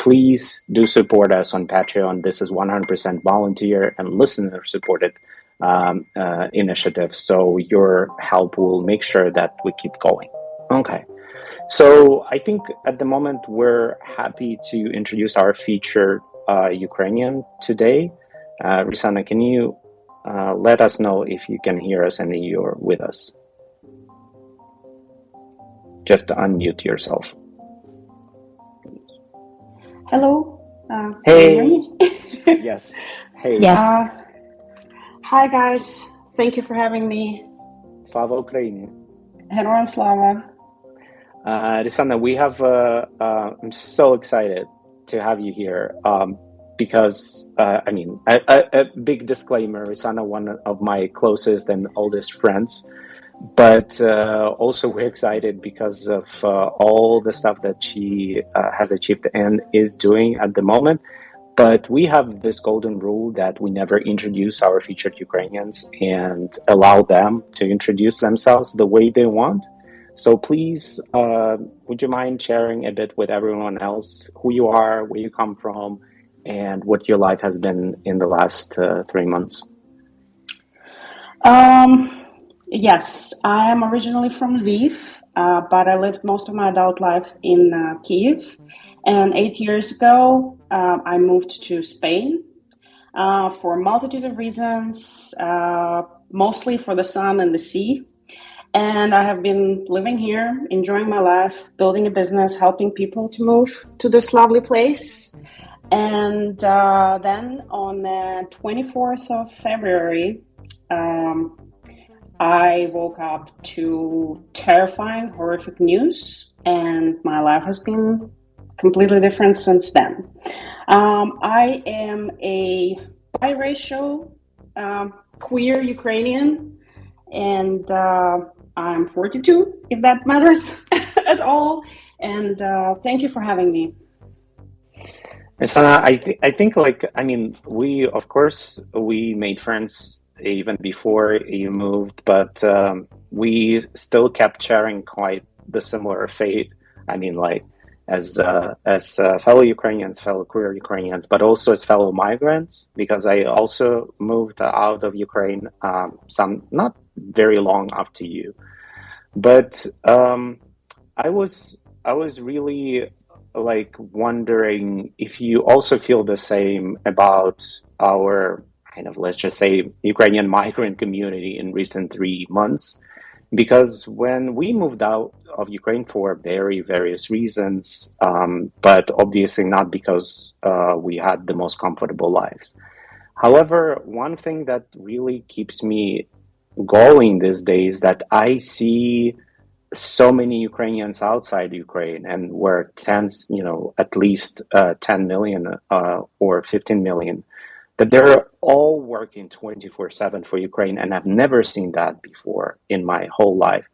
please do support us on Patreon. This is 100% volunteer and listener supported initiative. So your help will make sure that we keep going. Okay. So I think at the moment we're happy to introduce our featured Ukrainian today. Rissana, can you let us know if you can hear us and you're with us? Just unmute yourself. Hello. Hey. Can you hear me? Yes. Hey. Yes. Hi guys. Thank you for having me. Slava Ukraini. Героям слава. Rissana, we have. I'm so excited to have you here because a big disclaimer: Rissana, one of my closest and oldest friends. But also we're excited because of all the stuff that she has achieved and is doing at the moment. But we have this golden rule that we never introduce our featured Ukrainians and allow them to introduce themselves the way they want. So please, would you mind sharing a bit with everyone else who you are, where you come from, and what your life has been in the last 3 months? Yes, I am originally from Lviv, but I lived most of my adult life in Kyiv. And 8 years ago, I moved to Spain for a multitude of reasons, mostly for the sun and the sea. And I have been living here, enjoying my life, building a business, helping people to move to this lovely place. And then on the 24th of February, I woke up to terrifying, horrific news, and my life has been completely different since then. I am a biracial, queer Ukrainian, and I'm 42, if that matters at all. And thank you for having me. Rissana, I think we made friends even before you moved, but we still kept sharing quite the similar fate. I mean, like as fellow Ukrainians, fellow queer Ukrainians, but also as fellow migrants, because I also moved out of Ukraine some not very long after you. But I was really like wondering if you also feel the same about our kind of, let's just say, Ukrainian migrant community in recent 3 months, because when we moved out of Ukraine for various reasons, but obviously not because we had the most comfortable lives. However, one thing that really keeps me going these days that I see so many Ukrainians outside Ukraine, and we're at least 10 million or 15 million, that they're all working 24/7 for Ukraine, and I've never seen that before in my whole life.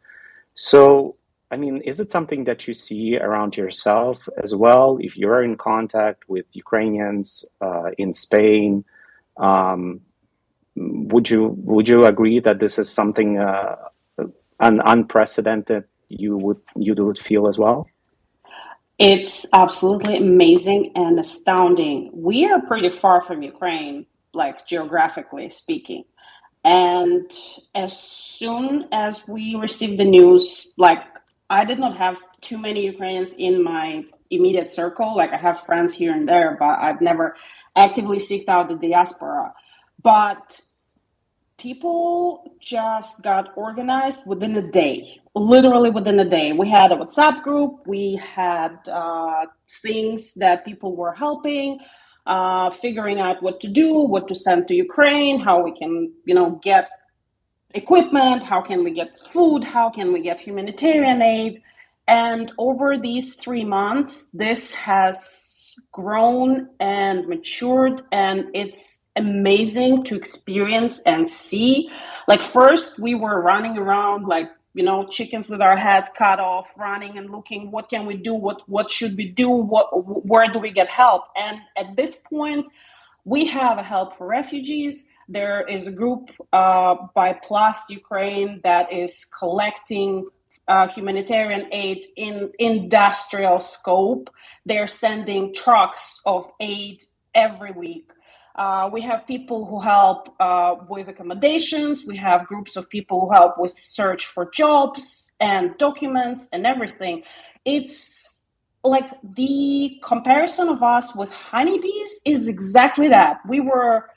So, I mean, is it something that you see around yourself as well? If you're in contact with Ukrainians in Spain, would you agree that this is something unprecedented you would feel as well? It's absolutely amazing and astounding. We are pretty far from Ukraine, like geographically speaking. And as soon as we received the news, like I did not have too many Ukrainians in my immediate circle. Like I have friends here and there, but I've never actively sought out the diaspora. But people just got organized within a day, literally within a day. We had a WhatsApp group. We had things that people were helping, figuring out what to do, what to send to Ukraine, how we can, get equipment, how can we get food, how can we get humanitarian aid. And over these 3 months, this has grown and matured, and it's amazing to experience and see. Like first we were running around like chickens with our heads cut off, running and looking, what can we do, what should we do, where do we get help. And at this point we have a help for refugees. There is a group by Plus Ukraine that is collecting humanitarian aid in industrial scope. They're sending trucks of aid every week. We have people who help with accommodations. We have groups of people who help with search for jobs and documents and everything. It's like the comparison of us with honeybees is exactly that. We were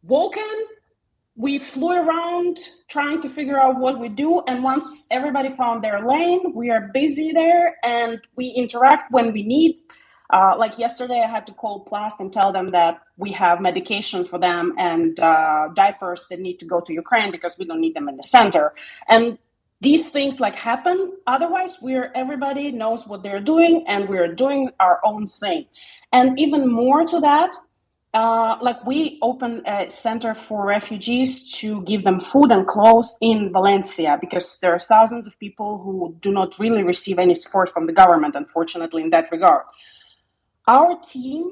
woken, we flew around trying to figure out what we do, and once everybody found their lane, we are busy there and we interact when we need. Like yesterday, I had to call Plast and tell them that we have medication for them and diapers that need to go to Ukraine because we don't need them in the center. And these things like happen. Otherwise, everybody knows what they're doing and we're doing our own thing. And even more to that, like we opened a center for refugees to give them food and clothes in Valencia because there are thousands of people who do not really receive any support from the government, unfortunately, in that regard. Our team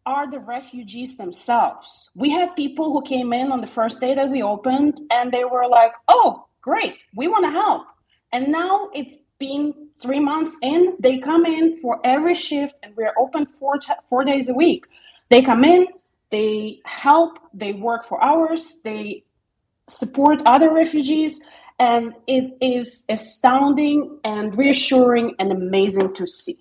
are the refugees themselves. We had people who came in on the first day that we opened and they were like, oh, great, we want to help. And now it's been 3 months in, they come in for every shift and we're open 4 days a week. They come in, they help, they work for hours, they support other refugees, and it is astounding and reassuring and amazing to see.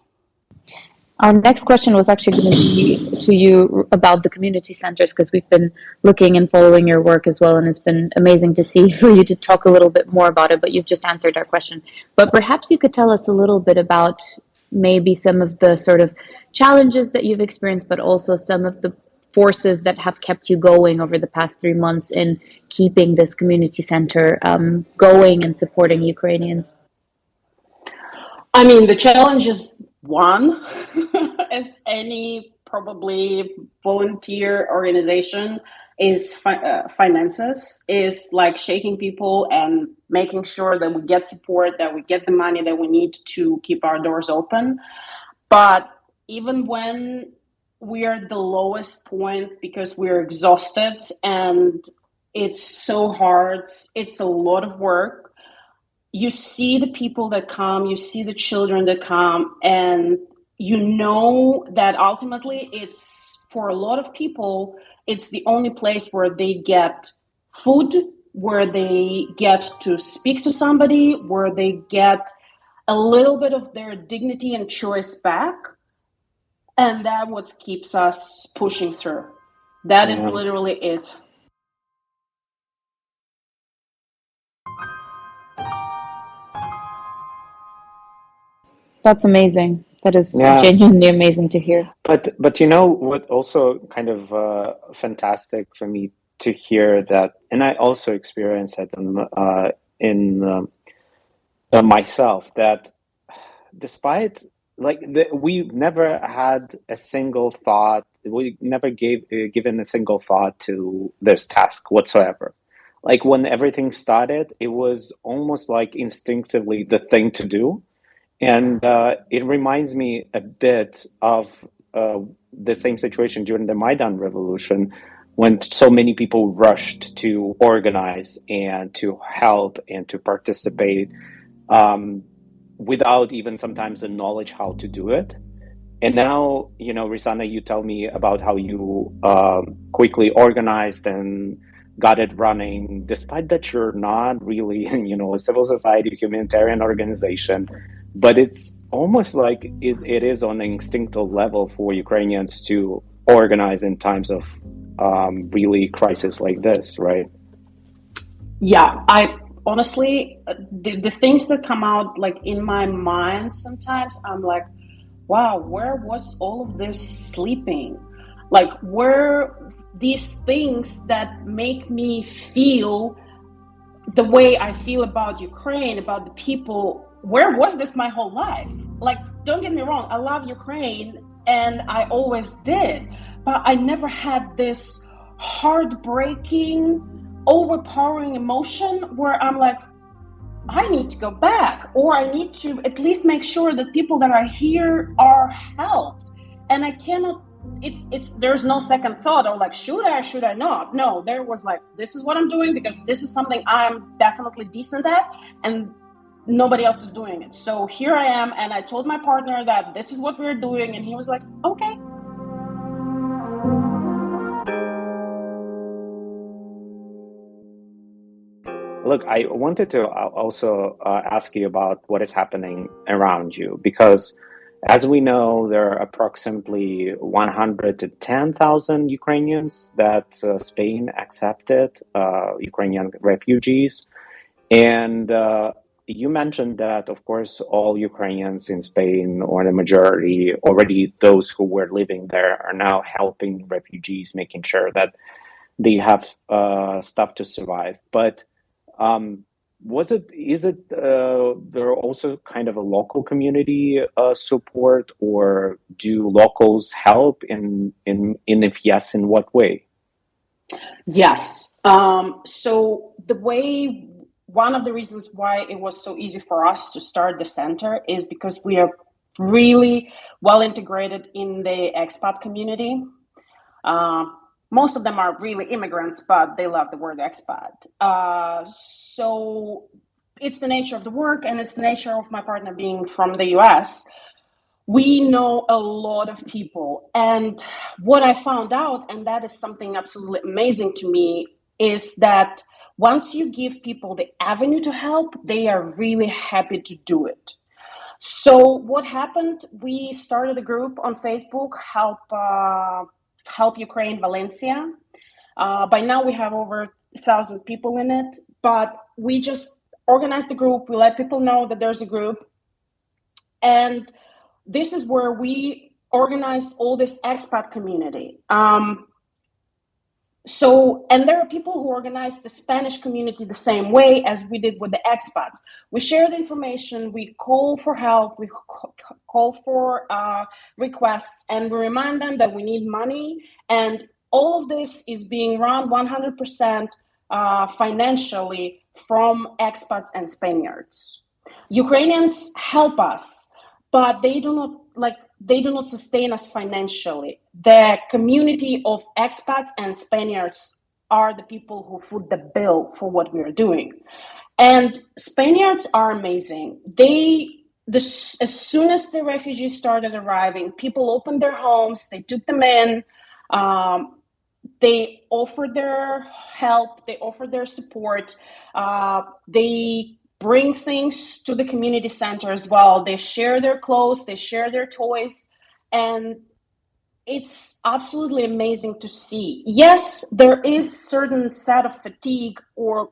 Our next question was actually going to be to you about the community centers, because we've been looking and following your work as well, and it's been amazing to see for you to talk a little bit more about it, but you've just answered our question. But perhaps you could tell us a little bit about maybe some of the sort of challenges that you've experienced, but also some of the forces that have kept you going over the past 3 months in keeping this community center going and supporting Ukrainians. I mean, the challenge is one, as any probably volunteer organization, is finances, is like shaking people and making sure that we get support, that we get the money that we need to keep our doors open. But even when we are at the lowest point because we're exhausted and it's so hard, it's a lot of work. You see the people that come, you see the children that come, and you know that ultimately it's, for a lot of people, it's the only place where they get food, where they get to speak to somebody, where they get a little bit of their dignity and choice back. And that's what keeps us pushing through. That is literally it. That's amazing. That is genuinely amazing to hear. But you know what? Also, kind of fantastic for me to hear that, and I also experienced it in myself. That despite we never had a single thought. We never given a single thought to this task whatsoever. Like when everything started, it was almost like instinctively the thing to do. And it reminds me a bit of the same situation during the Maidan revolution, when so many people rushed to organize and to help and to participate without even sometimes the knowledge how to do it. And now, you know, Rissana, you tell me about how you quickly organized and got it running, despite that you're not really, you know, a civil society humanitarian organization. But it's almost like it is on an instinctual level for Ukrainians to organize in times of really crisis like this, right? Yeah, I honestly, the things that come out like in my mind sometimes, I'm like, wow, where was all of this sleeping? Like, where these things that make me feel the way I feel about Ukraine, about the people, where was this my whole life? Like, don't get me wrong, I love Ukraine and I always did, but I never had this heartbreaking, overpowering emotion where I'm like, I need to go back, or I need to at least make sure that people that are here are helped. And I cannot, there's no second thought or like, should I not? No, there was like, this is what I'm doing because this is something I'm definitely decent at. And nobody else is doing it. So here I am, and I told my partner that this is what we're doing, and he was like, okay. Look, I wanted to also ask you about what is happening around you, because as we know, there are approximately 100 to 10,000 Ukrainians that Spain accepted, Ukrainian refugees. And you mentioned that, of course, all Ukrainians in Spain, or the majority, already those who were living there, are now helping refugees, making sure that they have stuff to survive. But is it there also kind of a local community support, or do locals help in if yes, in what way? Yes. So one of the reasons why it was so easy for us to start the center is because we are really well integrated in the expat community. Most of them are really immigrants, but they love the word expat. So it's the nature of the work, and it's the nature of my partner being from the US. We know a lot of people. And what I found out, and that is something absolutely amazing to me, is that once you give people the avenue to help, they are really happy to do it. So what happened, we started a group on Facebook, Help Ukraine Valencia. By now we have over 1,000 people in it, but we just organized the group. We let people know that there's a group. And this is where we organized all this expat community. And there are people who organize the Spanish community the same way as we did with the expats. We share the information, we call for help, we call for requests, and we remind them that we need money. And all of this is being run 100% financially from expats and Spaniards. Ukrainians help us, but they do not sustain us financially. The community of expats and Spaniards are the people who foot the bill for what we are doing. And Spaniards are amazing. As soon as the refugees started arriving, people opened their homes, they took them in, they offered their help, they offered their support, they bring things to the community center as well. They share their clothes, they share their toys, and it's absolutely amazing to see. Yes, there is certain set of fatigue, or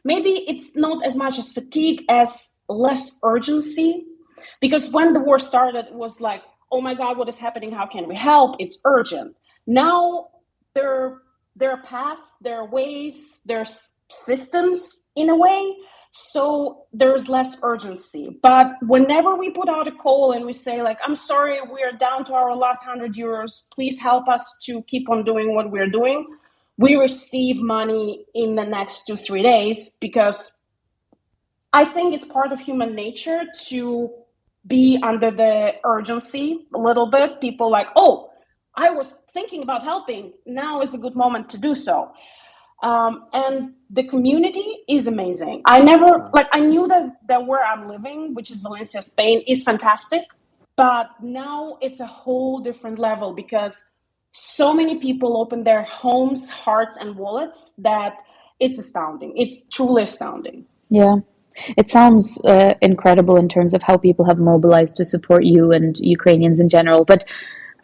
maybe it's not as much as fatigue as less urgency, because when the war started, it was like, oh my God, what is happening? How can we help? It's urgent. Now there are paths, there are ways, there's systems in a way, so there's less urgency. But whenever we put out a call and we say, like, I'm sorry, we are down to our last €100, please help us to keep on doing what we're doing, we receive money in the next 2-3 days, because I think it's part of human nature to be under the urgency a little bit. People like, oh, I was thinking about helping, now is a good moment to do so. And the community is amazing. I knew that where I'm living, which is Valencia, Spain, is fantastic, but now it's a whole different level, because so many people open their homes, hearts, and wallets that it's astounding. It's truly astounding. Yeah. It sounds incredible in terms of how people have mobilized to support you and Ukrainians in general. But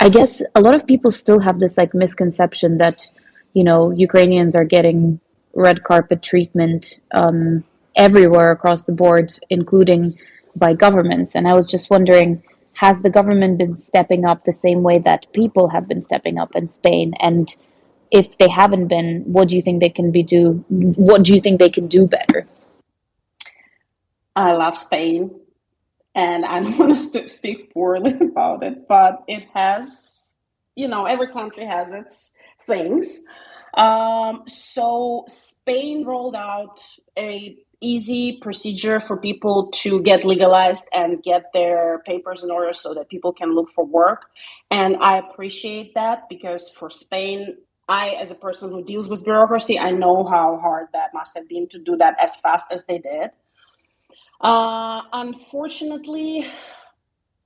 I guess a lot of people still have this misconception that, Ukrainians are getting red carpet treatment everywhere across the board, including by governments. And I was just wondering, has the government been stepping up the same way that people have been stepping up in Spain? And if they haven't been, what do you think they can do better? I love Spain, and I don't want to speak poorly about it, but it has, every country has its things. So Spain rolled out a easy procedure for people to get legalized and get their papers in order so that people can look for work. And I appreciate that, because for Spain, I, as a person who deals with bureaucracy, I know how hard that must have been to do that as fast as they did. Unfortunately,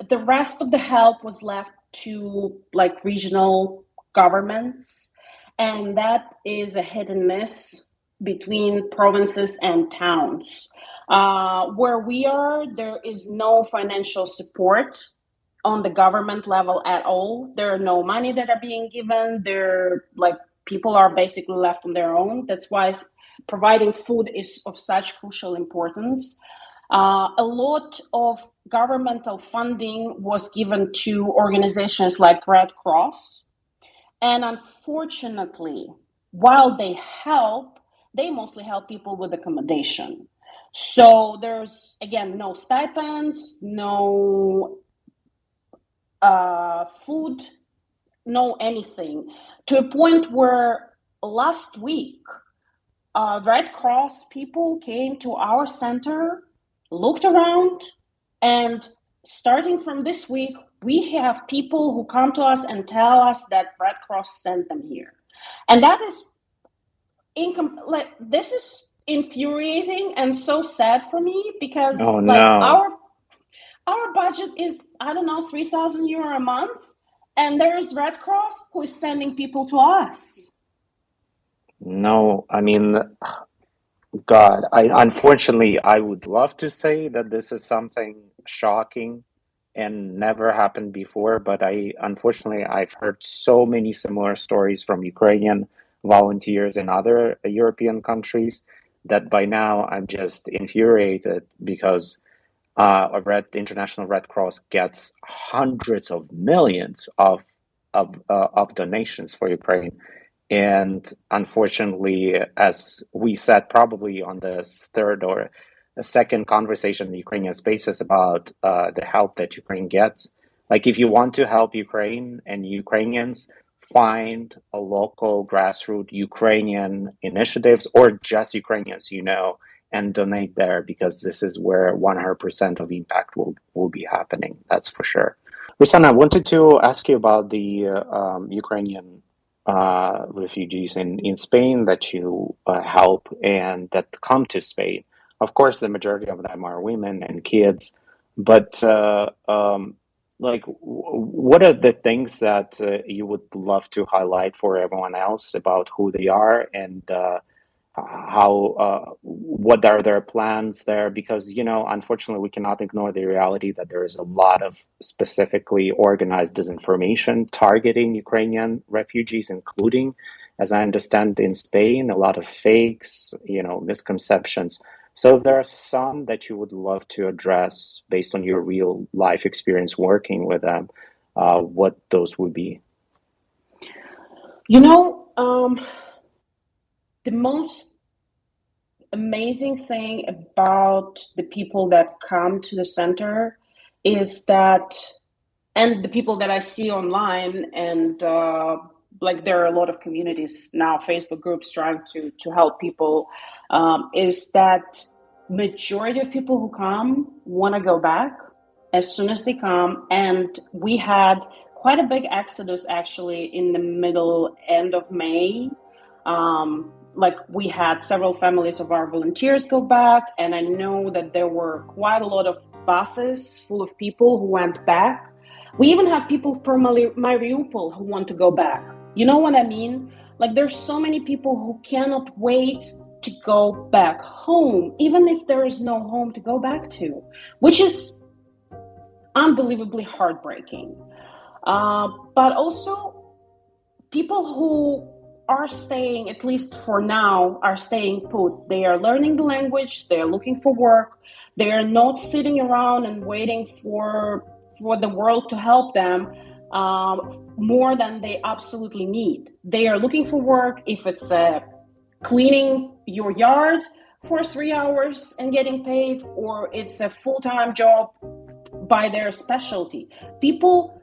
the rest of the help was left to like regional governments, and that is a hit and miss between provinces and towns. Where we are, there is no financial support on the government level at all. There are no money that are being given. They're like people are basically left on their own. That's why providing food is of such crucial importance. A lot of governmental funding was given to organizations like Red Cross. And unfortunately, while they help, they mostly help people with accommodation. So there's, again, no stipends, no food, no anything. To a point where last week, Red Cross people came to our center, looked around, and starting from this week, we have people who come to us and tell us that Red Cross sent them here. And that is this is infuriating and so sad for me because Oh no. our budget is, I don't know, 3,000 euro a month, and there's Red Cross who is sending people to us. No, I mean, God, unfortunately I would love to say that this is something shocking and never happened before, but unfortunately I've heard so many similar stories from Ukrainian volunteers in other European countries that by now I'm just infuriated because International Red Cross gets hundreds of millions of donations for Ukraine. And unfortunately, as we said, probably on the third or the second conversation in Ukrainian spaces about the help that Ukraine gets, like if you want to help Ukraine and Ukrainians, find a local grassroots Ukrainian initiatives or just Ukrainians, and donate there because this is where 100% of impact will be happening. That's for sure. Rissana, I wanted to ask you about the Ukrainian refugees in Spain that you help and that come to Spain. Of course, the majority of them are women and kids, but what are the things that you would love to highlight for everyone else about who they are and what are their plans there? Because unfortunately we cannot ignore the reality that there is a lot of specifically organized disinformation targeting Ukrainian refugees, including, as I understand, in Spain, a lot of fakes, misconceptions. So there are some that you would love to address based on your real life experience working with them. What those would be? The most amazing thing about the people that come to the center is that, and the people that I see online, and there are a lot of communities now, Facebook groups trying to help people, is that majority of people who come want to go back as soon as they come. And we had quite a big exodus actually in the end of May. We had several families of our volunteers go back, and I know that there were quite a lot of buses full of people who went back. We even have people from Mariupol who want to go back. You know what I mean? There's so many people who cannot wait to go back home, even if there is no home to go back to, which is unbelievably heartbreaking. But also people who are staying, at least for now, are staying put. They are learning the language, they are looking for work, they are not sitting around and waiting for the world to help them more than they absolutely need. They are looking for work, if it's cleaning your yard for 3 hours and getting paid, or it's a full-time job by their specialty. People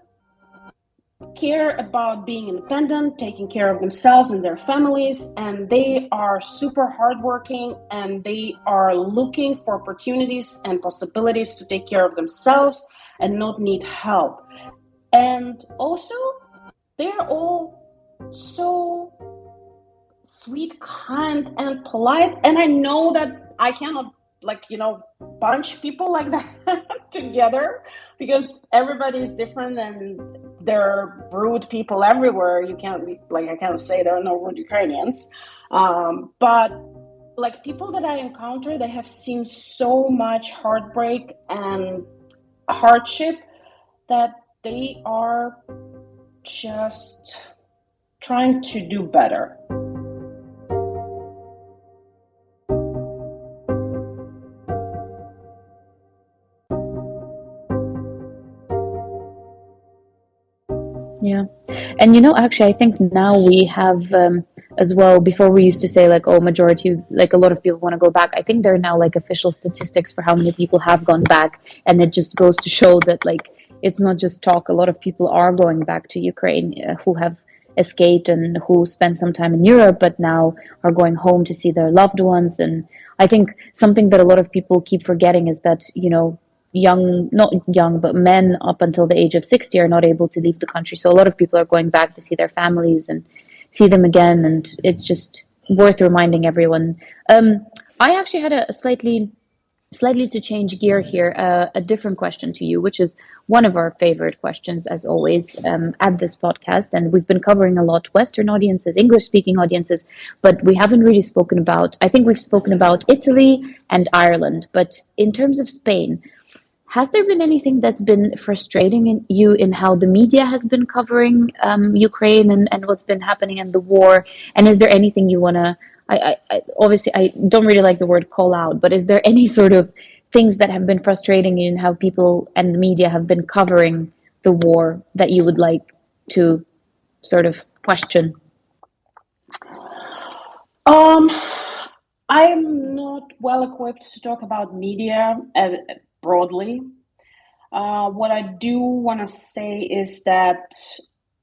care about being independent, taking care of themselves and their families, and they are super hardworking, and they are looking for opportunities and possibilities to take care of themselves and not need help. And also, they're all so sweet, kind, and polite. And I know that I cannot like, bunch people like that together, because everybody is different and there are rude people everywhere. You can't I can't say there are no rude Ukrainians, but like people that I encounter, they have seen so much heartbreak and hardship that they are just trying to do better. Yeah. And actually, I think now we have as well, before we used to say like, oh, majority, like a lot of people want to go back. I think there are now like official statistics for how many people have gone back. And it just goes to show that like, it's not just talk. A lot of people are going back to Ukraine who have escaped and who spent some time in Europe, but now are going home to see their loved ones. And I think something that a lot of people keep forgetting is that, not young, but men up until the age of 60 are not able to leave the country. So a lot of people are going back to see their families and see them again. And it's just worth reminding everyone. I actually had a slightly to change gear here, a different question to you, which is one of our favorite questions, as always, at this podcast. And we've been covering a lot Western audiences, English-speaking audiences, but we haven't really spoken about, I think we've spoken about Italy and Ireland. But in terms of Spain, has there been anything that's been frustrating in how the media has been covering Ukraine and what's been happening in the war? And is there anything you want to, obviously, I don't really like the word call out, but is there any sort of things that have been frustrating in how people and the media have been covering the war that you would like to sort of question? I'm not well equipped to talk about media broadly. What I do want to say is that,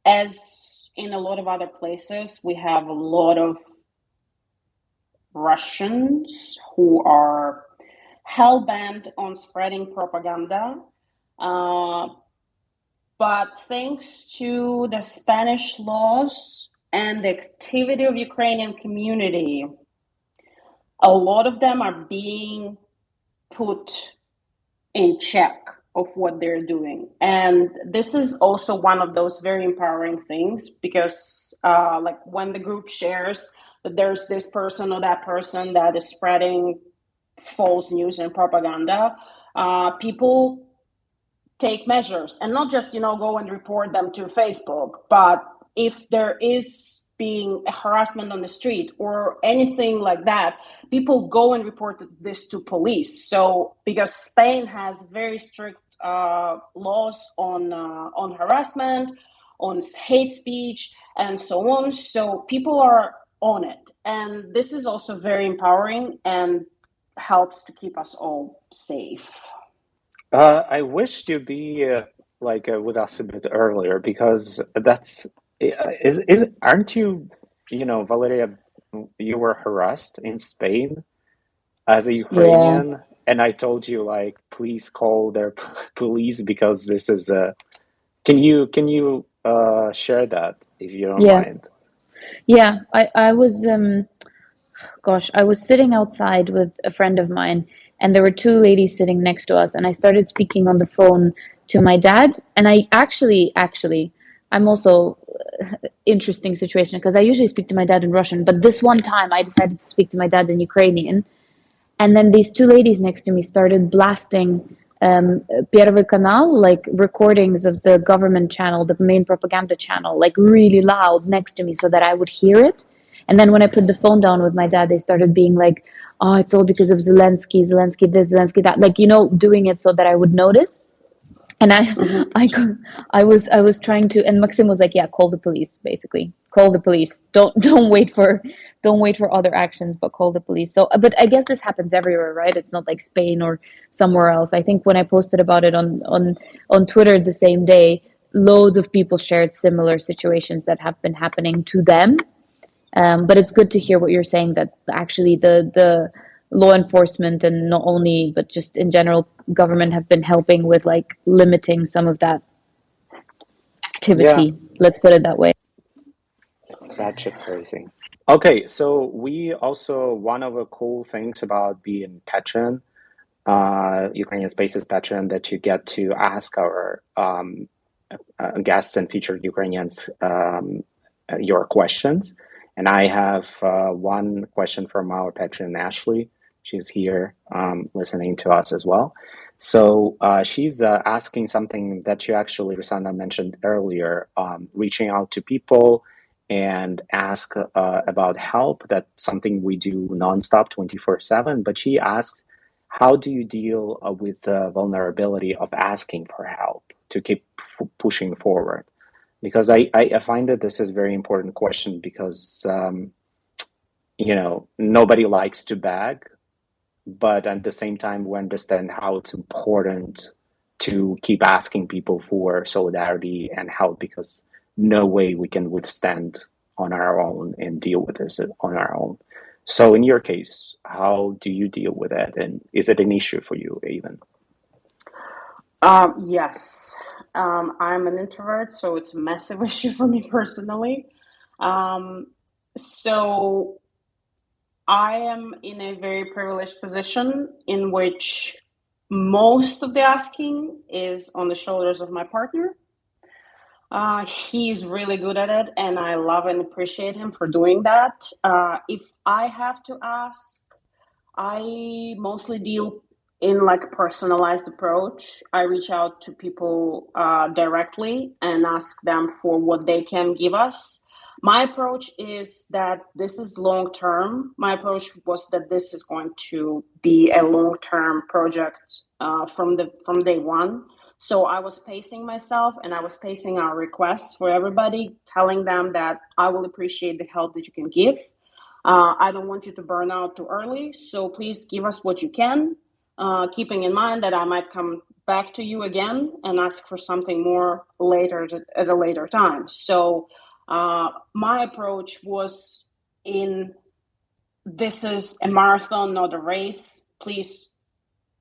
as in a lot of other places, we have a lot of Russians who are hell-bent on spreading propaganda. But thanks to the Spanish laws and the activity of Ukrainian community, a lot of them are being put in check of what they're doing. And this is also one of those very empowering things, because like when the group shares that there's this person or that person that is spreading false news and propaganda, people take measures, and not just go and report them to Facebook, but if there is being a harassment on the street or anything like that, people go and report this to police. So because Spain has very strict laws on harassment, on hate speech, and so on, so people are on it, and this is also very empowering and helps to keep us all safe. I wish to be with us a bit earlier, because that's aren't you, Valeria, you were harassed in Spain as a Ukrainian, Yeah. and I told you please call their police, because this is can you share that if you don't mind? Yeah, I was I was sitting outside with a friend of mine, and there were two ladies sitting next to us, and I started speaking on the phone to my dad. And I actually, I'm also interesting situation, because I usually speak to my dad in Russian, but this one time I decided to speak to my dad in Ukrainian. And then these two ladies next to me started blasting Первый Канal, like recordings of the government channel, the main propaganda channel, like really loud next to me so that I would hear it. And then when I put the phone down with my dad, they started being like, oh, it's all because of Zelensky this, Zelensky that, like, doing it so that I would notice. And I was trying to, and Maksym was like, yeah, call the police, basically. Call the police. Don't wait for other actions, but call the police. So, but I guess this happens everywhere, right? It's not like Spain or somewhere else. I think when I posted about it on Twitter the same day, loads of people shared similar situations that have been happening to them. But it's good to hear what you're saying, that actually the law enforcement, and not only, but just in general, government have been helping with like limiting some of that activity. Yeah. Let's put it that way. It's batshit crazy. Okay, so we also, one of the cool things about being Chechen Ukrainian Spaces Patreon that you get to ask our guests and featured Ukrainians your questions. And I have one question from our patron, Ashley. She's here listening to us as well. So she's asking something that you actually, Rissana, mentioned earlier, reaching out to people and ask about help. That's something we do nonstop, 24/7. But she asks, how do you deal with the vulnerability of asking for help to keep pushing forward? Because I find that this is a very important question because, nobody likes to beg, but at the same time, we understand how it's important to keep asking people for solidarity and help because no way we can withstand on our own and deal with this on our own. So in your case, how do you deal with it? And is it an issue for you even? Yes. I'm an introvert, so it's a massive issue for me personally. So I am in a very privileged position in which most of the asking is on the shoulders of my partner. He's really good at it, and I love and appreciate him for doing that. If I have to ask, I mostly deal in like a personalized approach. I reach out to people directly and ask them for what they can give us. My approach is that this is long term. My approach was that this is going to be a long term project from day one. So I was pacing myself and I was pacing our requests for everybody, telling them that I will appreciate the help that you can give. I don't want you to burn out too early, so please give us what you can, keeping in mind that I might come back to you again and ask for something more later at a later time. So my approach was this is a marathon, not a race. Please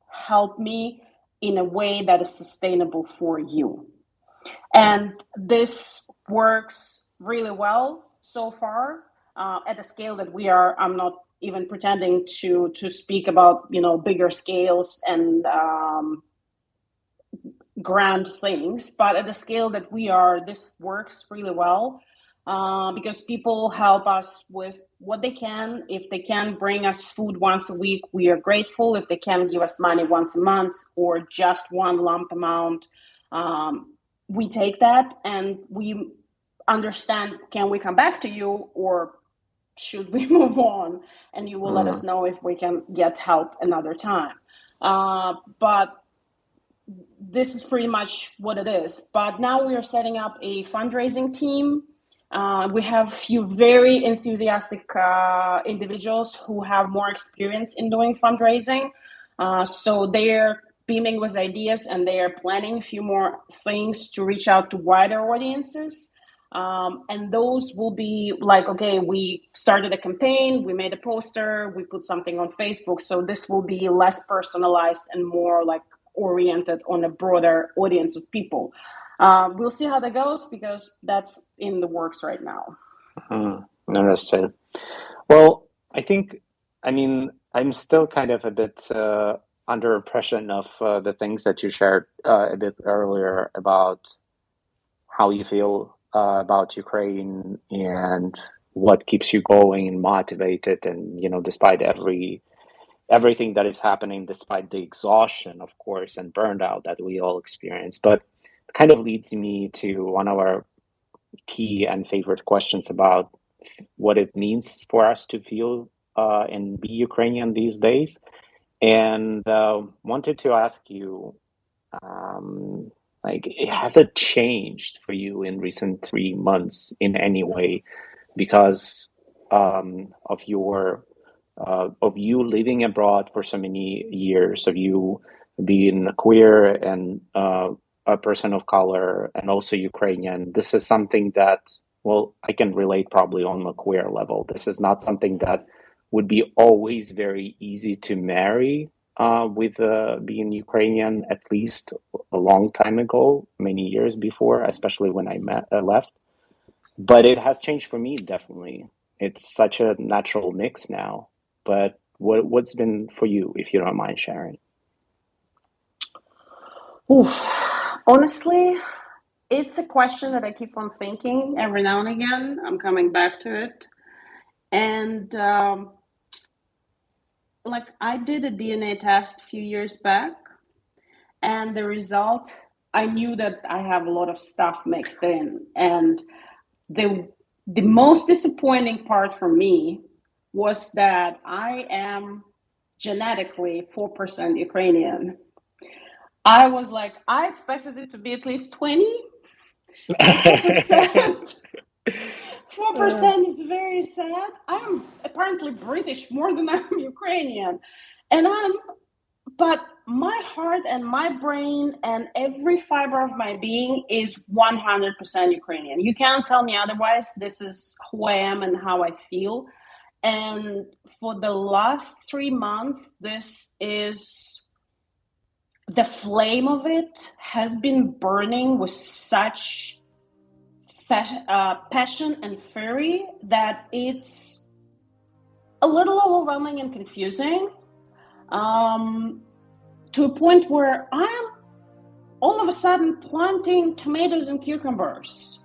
help me in a way that is sustainable for you. And this works really well so far. At a scale that we are, I'm not even pretending to speak about, bigger scales and grand things, but at the scale that we are, this works really well because people help us with what they can. If they can bring us food once a week, we are grateful. If they can give us money once a month or just one lump amount, we take that and we understand, can we come back to you or should we move on? And you will let us know if we can get help another time. But this is pretty much what it is. But now we are setting up a fundraising team. We have a few very enthusiastic individuals who have more experience in doing fundraising. So they're beaming with ideas and they are planning a few more things to reach out to wider audiences. And those will be like, okay, we started a campaign, we made a poster, we put something on Facebook. So this will be less personalized and more like oriented on a broader audience of people. We'll see how that goes because that's in the works right now. Understood. Well, I'm still kind of a bit under impression of the things that you shared a bit earlier about how you feel about Ukraine and what keeps you going and motivated, and despite everything that is happening, despite the exhaustion, of course, and burnout that we all experience. But it kind of leads me to one of our key and favorite questions about what it means for us to feel and be Ukrainian these days. And wanted to ask you, has it changed for you in recent 3 months in any way because of you living abroad for so many years, of you being queer and a person of color and also Ukrainian? This is something that, well, I can relate probably on a queer level. This is not something that would be always very easy to marry with being Ukrainian, at least a long time ago, many years before, especially when I left. But it has changed for me, definitely. It's such a natural mix now. But what's been for you, if you don't mind sharing? Oof. Honestly, it's a question that I keep on thinking every now and again. I'm coming back to it. And like I did a DNA test a few years back, and the result, I knew that I have a lot of stuff mixed in. And the most disappointing part for me was that I am genetically 4% Ukrainian. I was like, I expected it to be at least 20, and 4%. 4% is very sad. I'm apparently British more than I'm Ukrainian. And but my heart and my brain and every fiber of my being is 100% Ukrainian. You can't tell me otherwise. This is who I am and how I feel. And for the last 3 months, this is the flame of it has been burning with such passion and fury that it's a little overwhelming and confusing, to a point where I'm all of a sudden planting tomatoes and cucumbers,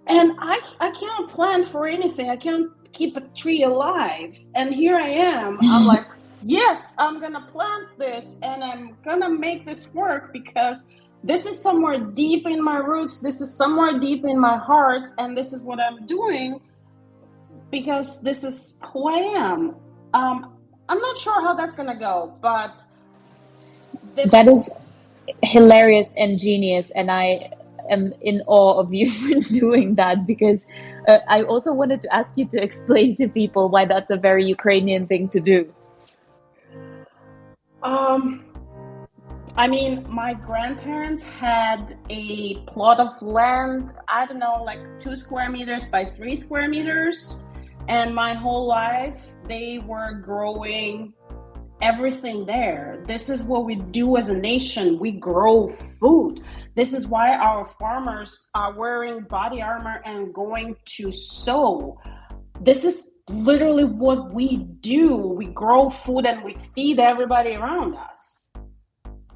and I can't plant for anything. I can't keep a tree alive, and here I am. I'm like, yes, I'm gonna plant this and I'm gonna make this work, because this is somewhere deep in my roots, this is somewhere deep in my heart, and this is what I'm doing because this is who I am. I'm not sure how that's gonna go, but That is hilarious and genius, and I am in awe of you for doing that, because I also wanted to ask you to explain to people why that's a very Ukrainian thing to do. I mean, my grandparents had a plot of land, I don't know, like 2 square meters by 3 square meters. And my whole life, they were growing everything there. This is what we do as a nation. We grow food. This is why our farmers are wearing body armor and going to sow. This is literally what we do. We grow food and we feed everybody around us.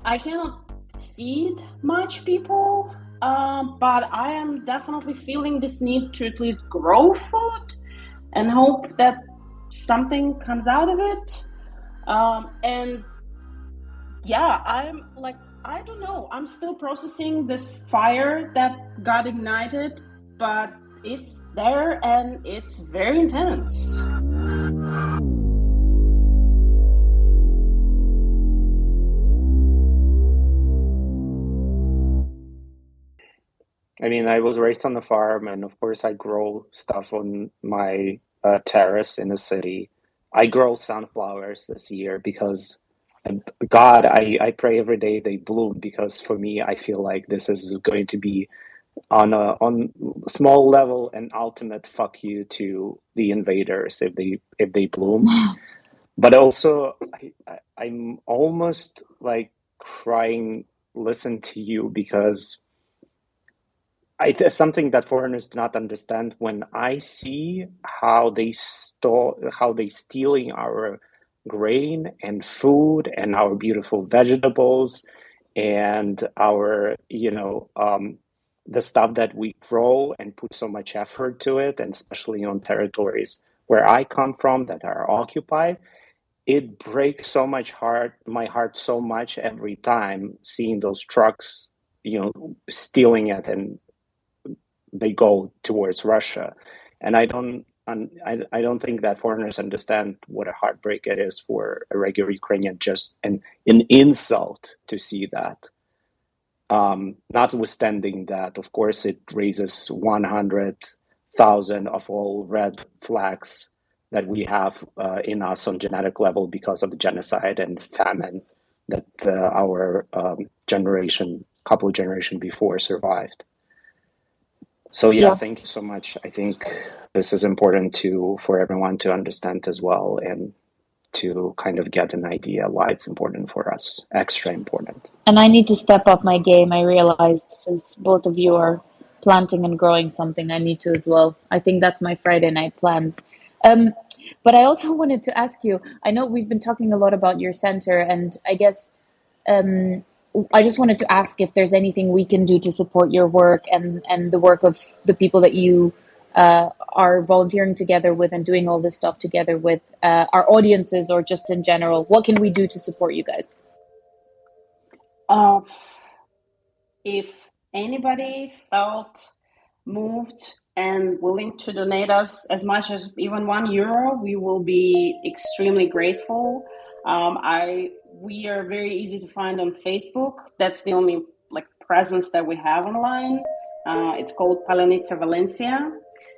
I cannot feed much people, but I am definitely feeling this need to at least grow food and hope that something comes out of it. And yeah, I'm like, I don't know. I'm still processing this fire that got ignited, but it's there and it's very intense. I mean, I was raised on the farm, and of course, I grow stuff on my terrace in the city. I grow sunflowers this year because, God, I pray every day they bloom, because for me, I feel like this is going to be on small level an ultimate fuck you to the invaders if they bloom. But also, I'm almost like crying, listen to you, because it's something that foreigners do not understand. When I see how they stealing our grain and food and our beautiful vegetables and our, the stuff that we grow and put so much effort to it, and especially on territories where I come from that are occupied, it breaks my heart so much every time seeing those trucks, stealing it, and they go towards Russia. And I don't think that foreigners understand what a heartbreak it is for a regular Ukrainian, just an insult to see that. Notwithstanding that, of course, it raises 100,000 of all red flags that we have in us on genetic level because of the genocide and famine that our couple of generations before survived. So yeah, thank you so much. I think this is important for everyone to understand as well, and to kind of get an idea why it's important for us, extra important. And I need to step up my game. I realized, since both of you are planting and growing something, I need to as well. I think that's my Friday night plans. But I also wanted to ask you, I know we've been talking a lot about your center, and I guess I just wanted to ask if there's anything we can do to support your work and the work of the people that you are volunteering together with and doing all this stuff together with our audiences, or just in general. What can we do to support you guys? If anybody felt moved and willing to donate us as much as even €1, we will be extremely grateful. We are very easy to find on Facebook. That's the only presence that we have online. It's called Palenița Valencia.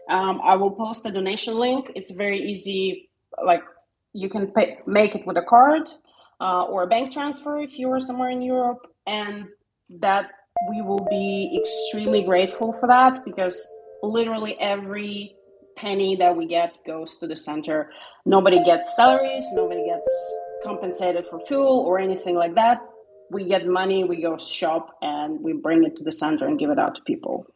I will post a donation link. It's very easy. You can make it with a card or a bank transfer if you are somewhere in Europe, and that we will be extremely grateful for that, because literally every penny that we get goes to the center. Nobody gets salaries, nobody gets compensated for fuel or anything like that. We get money, we go shop, and we bring it to the center and give it out to people.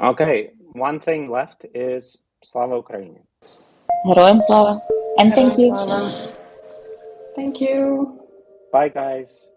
Okay, one thing left is Slava Ukraini. Героям слава. And thank you. Thank you. Bye, guys.